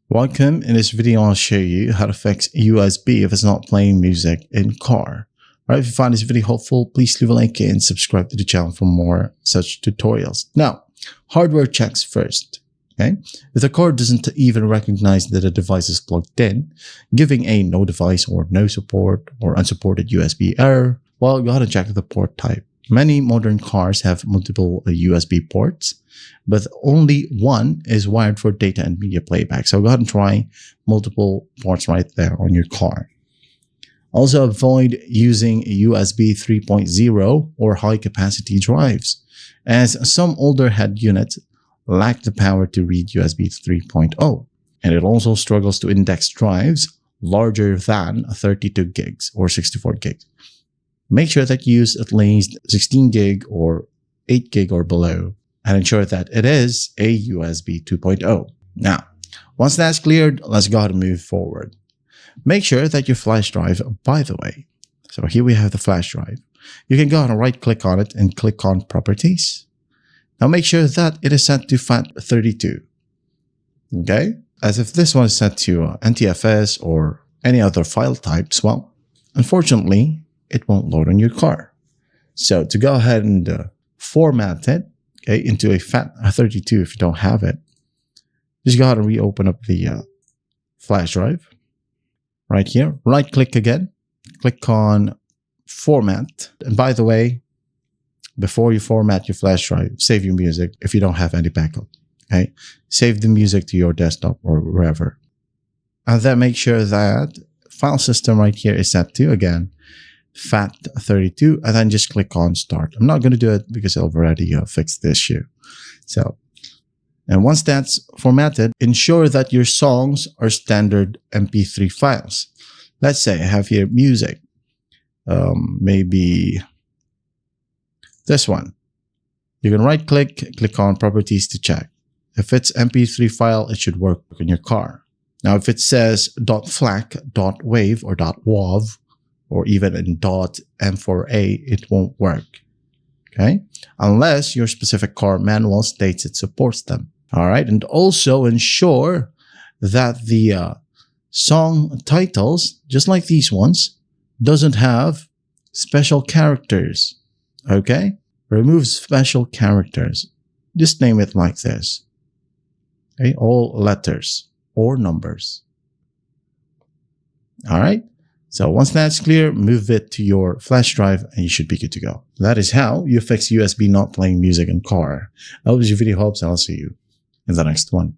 Welcome. In this video, I'll show you how to fix USB if it's not playing music in car. Alright, if you find this video helpful, please leave a like and subscribe to the channel for more such tutorials. Now, hardware checks first. Okay, if the car doesn't even recognize that a device is plugged in, giving a no device or no support or unsupported USB error, well, you gotta check the port type. Many modern cars have multiple USB ports, but only one is wired for data and media playback. So go ahead and try multiple ports right there on your car. Also avoid using USB 3.0 or high capacity drives, as some older head units lack the power to read USB 3.0. And it also struggles to index drives larger than 32 gigs or 64 gigs. Make sure that you use at least 16 gig or 8 gig or below, and ensure that it is a USB 2.0. Now, once that's cleared, let's go ahead and move forward. Make sure that your flash drive, by the way, so here we have the flash drive. You can go ahead and right click on it and click on properties. Now make sure that it is set to FAT32. Okay? As if this one is set to NTFS or any other file types, well, unfortunately, it won't load on your car. So to go ahead and format it, okay, into a FAT32 if you don't have it, just go ahead and reopen up the flash drive right here. Right click again, click on format. And by the way, before you format your flash drive, save your music if you don't have any backup. Okay, save the music to your desktop or wherever. And then make sure that file system right here is set to, again, FAT32, and then just click on start. I'm not going to do it because I've already fixed the issue. So, and once that's formatted, ensure that your songs are standard MP3 files. Let's say I have here music, maybe this one. You can right click, click on properties to check. If it's MP3 file, it should work in your car. Now, if it says .flac, .wav, or .wav, or even in .m4a, it won't work, okay? Unless your specific car manual states it supports them, all right? And also ensure that the song titles, just like these ones, doesn't have special characters, okay? Remove special characters. Just name it like this, okay? All letters or numbers, all right? So once that's clear, move it to your flash drive and you should be good to go. That is how you fix USB not playing music in car. I hope this video helps, and I'll see you in the next one.